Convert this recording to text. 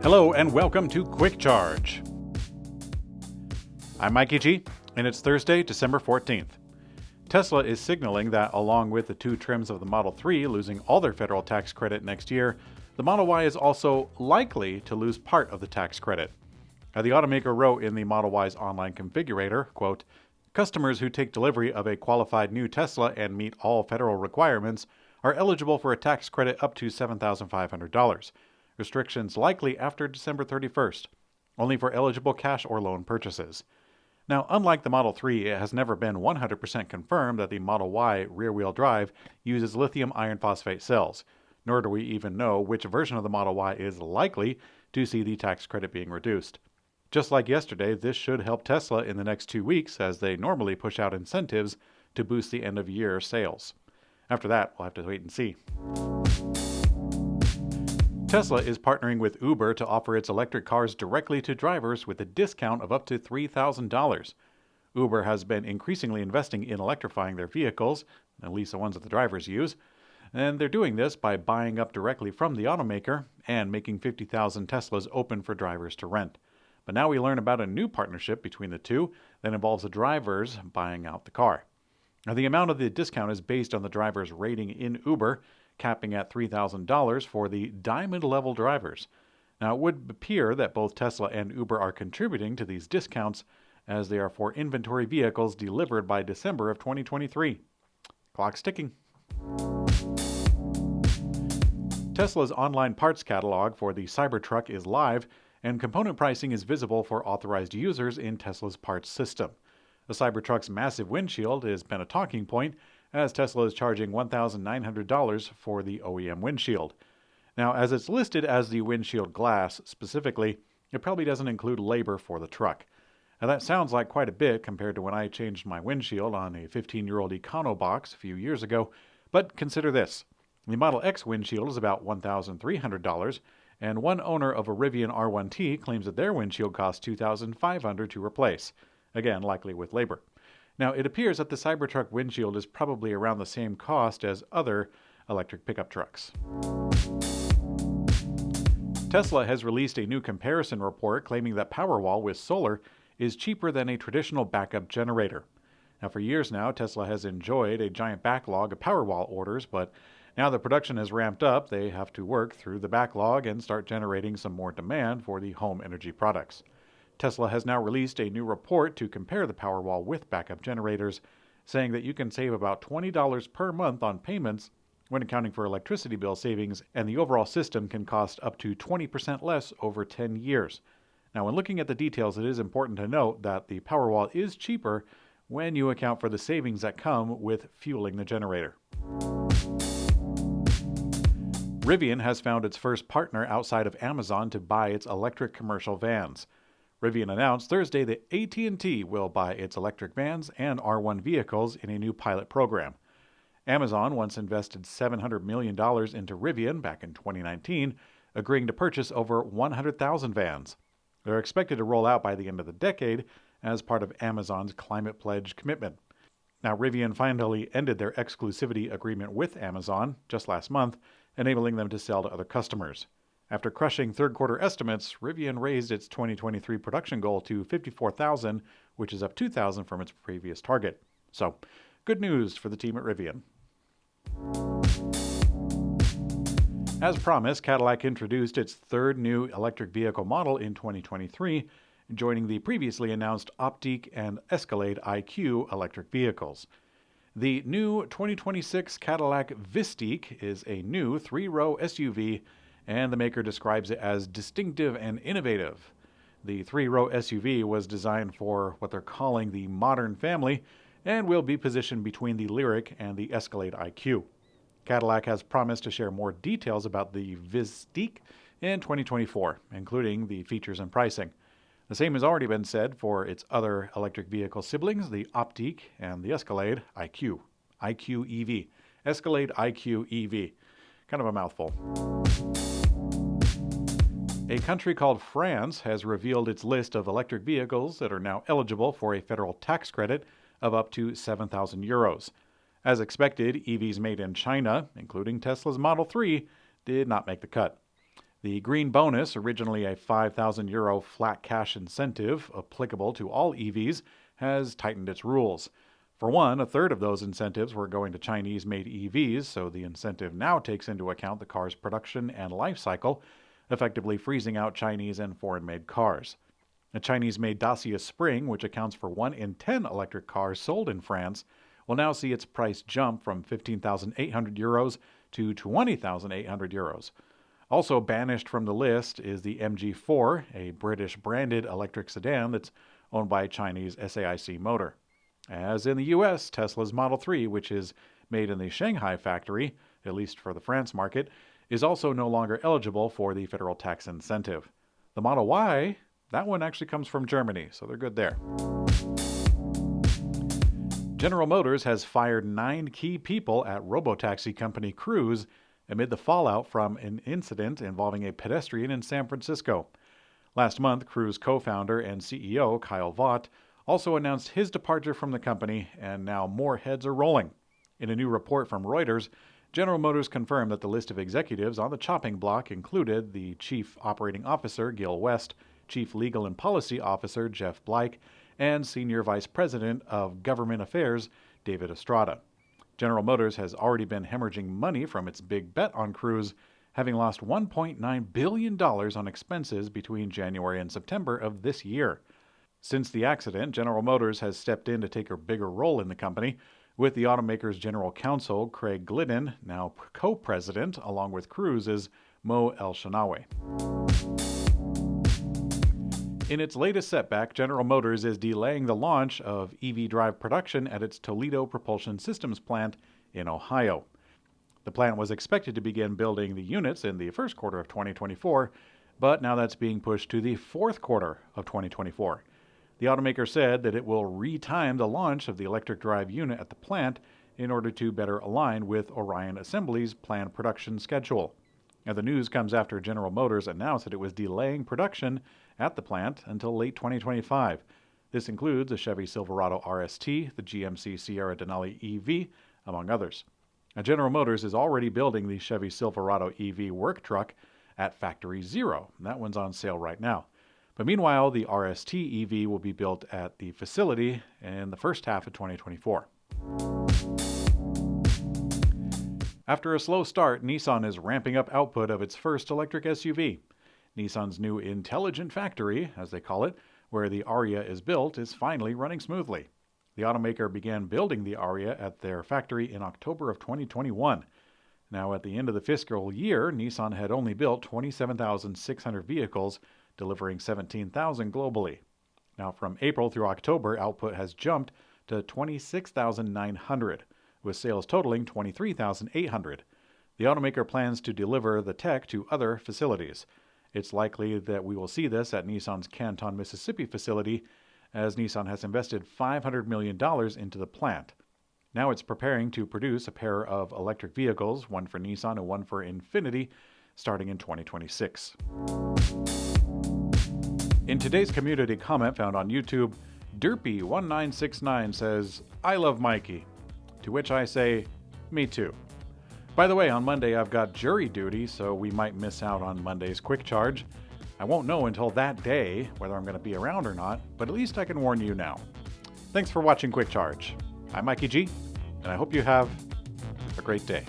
Hello and welcome to Quick Charge. I'm Mikey G, and it's Thursday, December 14th. Tesla is signaling that along with the two trims of the Model 3 losing all their federal tax credit next year, the Model Y is also likely to lose part of the tax credit. The automaker wrote in the Model Y's online configurator, quote, "Customers who take delivery of a qualified new Tesla and meet all federal requirements are eligible for a tax credit up to $7,500. Restrictions likely after December 31st, only for eligible cash or loan purchases." Now, unlike the Model 3, it has never been 100% confirmed that the Model Y rear-wheel drive uses lithium iron phosphate cells, nor do we even know which version of the Model Y is likely to see the tax credit being reduced. Just like yesterday, this should help Tesla in the next 2 weeks as they normally push out incentives to boost the end-of-year sales. After that, we'll have to wait and see. Tesla is partnering with Uber to offer its electric cars directly to drivers with a discount of up to $3,000. Uber has been increasingly investing in electrifying their vehicles, at least the ones that the drivers use, and they're doing this by buying up directly from the automaker and making 50,000 Teslas open for drivers to rent. But now we learn about a new partnership between the two that involves the drivers buying out the car. Now, the amount of the discount is based on the driver's rating in Uber, capping at $3,000 for the diamond-level drivers. Now, it would appear that both Tesla and Uber are contributing to these discounts as they are for inventory vehicles delivered by December of 2023. Clock's ticking. Tesla's online parts catalog for the Cybertruck is live, and component pricing is visible for authorized users in Tesla's parts system. The Cybertruck's massive windshield has been a talking point, as Tesla is charging $1,900 for the OEM windshield. Now, as it's listed as the windshield glass specifically, it probably doesn't include labor for the truck. Now, that sounds like quite a bit compared to when I changed my windshield on a 15-year-old EconoBox a few years ago, but consider this. The Model X windshield is about $1,300, and one owner of a Rivian R1T claims that their windshield costs $2,500 to replace, again, likely with labor. Now, it appears that the Cybertruck windshield is probably around the same cost as other electric pickup trucks. Tesla has released a new comparison report claiming that Powerwall with solar is cheaper than a traditional backup generator. Now, for years now, Tesla has enjoyed a giant backlog of Powerwall orders, but now that production has ramped up, they have to work through the backlog and start generating some more demand for the home energy products. Tesla has now released a new report to compare the Powerwall with backup generators, saying that you can save about $20 per month on payments when accounting for electricity bill savings, and the overall system can cost up to 20% less over 10 years. Now, when looking at the details, it is important to note that the Powerwall is cheaper when you account for the savings that come with fueling the generator. Rivian has found its first partner outside of Amazon to buy its electric commercial vans. Rivian announced Thursday that AT&T will buy its electric vans and R1 vehicles in a new pilot program. Amazon once invested $700 million into Rivian back in 2019, agreeing to purchase over 100,000 vans. They're expected to roll out by the end of the decade as part of Amazon's climate pledge commitment. Now, Rivian finally ended their exclusivity agreement with Amazon just last month, enabling them to sell to other customers. After crushing third-quarter estimates, Rivian raised its 2023 production goal to 54,000, which is up 2,000 from its previous target. So, good news for the team at Rivian. As promised, Cadillac introduced its third new electric vehicle model in 2023, joining the previously announced Optiq and Escalade IQ electric vehicles. The new 2026 Cadillac VISTIQ is a new three-row SUV, and the maker describes it as distinctive and innovative. The three-row SUV was designed for what they're calling the modern family and will be positioned between the LYRIQ and the Escalade IQ. Cadillac has promised to share more details about the VISTIQ in 2024, including the features and pricing. The same has already been said for its other electric vehicle siblings, the Optiq and the Escalade IQ EV. Escalade IQ EV. Kind of a mouthful. A country called France has revealed its list of electric vehicles that are now eligible for a federal tax credit of up to 7,000 euros. As expected, EVs made in China, including Tesla's Model 3, did not make the cut. The green bonus, originally a €5,000 flat cash incentive applicable to all EVs, has tightened its rules. For one, a third of those incentives were going to Chinese-made EVs, so the incentive now takes into account the car's production and life cycle, effectively freezing out Chinese and foreign-made cars. A Chinese-made Dacia Spring, which accounts for 1 in 10 electric cars sold in France, will now see its price jump from €15,800 to €20,800. Also banished from the list is the MG4, a British-branded electric sedan that's owned by Chinese SAIC Motor. As in the US, Tesla's Model 3, which is made in the Shanghai factory, at least for the France market, is also no longer eligible for the federal tax incentive. The Model Y, that one actually comes from Germany, so they're good there. General Motors has fired 9 key people at robotaxi company Cruise amid the fallout from an incident involving a pedestrian in San Francisco. Last month, Cruise co-founder and CEO Kyle Vaught also announced his departure from the company, and now more heads are rolling. In a new report from Reuters, General Motors confirmed that the list of executives on the chopping block included the Chief Operating Officer Gil West, Chief Legal and Policy Officer Jeff Blake, and Senior Vice President of Government Affairs David Estrada. General Motors has already been hemorrhaging money from its big bet on Cruise, having lost $1.9 billion on expenses between January and September of this year. Since the accident, General Motors has stepped in to take a bigger role in the company, with the automaker's general counsel, Craig Glidden, now co-president, along with Cruise's Mo Elshenawy. In its latest setback, General Motors is delaying the launch of EV drive production at its Toledo Propulsion Systems plant in Ohio. The plant was expected to begin building the units in the first quarter of 2024, but now that's being pushed to the fourth quarter of 2024. The automaker said that it will retime the launch of the electric drive unit at the plant in order to better align with Orion Assembly's planned production schedule. Now, the news comes after General Motors announced that it was delaying production at the plant until late 2025. This includes the Chevy Silverado RST, the GMC Sierra EV, among others. Now, General Motors is already building the Chevy Silverado EV work truck at Factory Zero. That one's on sale right now. But meanwhile, the RST EV will be built at the facility in the first half of 2024. After a slow start, Nissan is ramping up output of its first electric SUV. Nissan's new intelligent factory, as they call it, where the Ariya is built, is finally running smoothly. The automaker began building the Ariya at their factory in October of 2021. Now, at the end of the fiscal year, Nissan had only built 27,600 vehicles, delivering 17,000 globally. Now, from April through October, output has jumped to 26,900, with sales totaling 23,800. The automaker plans to deliver the tech to other facilities. It's likely that we will see this at Nissan's Canton, Mississippi facility, as Nissan has invested $500 million into the plant. Now it's preparing to produce a pair of electric vehicles, one for Nissan and one for Infiniti, starting in 2026. In today's community comment found on YouTube, Derpy1969 says, "I love Mikey." To which I say, me too. By the way, on Monday I've got jury duty, so we might miss out on Monday's Quick Charge. I won't know until that day whether I'm going to be around or not, but at least I can warn you now. Thanks for watching Quick Charge. I'm Mikey G, and I hope you have a great day.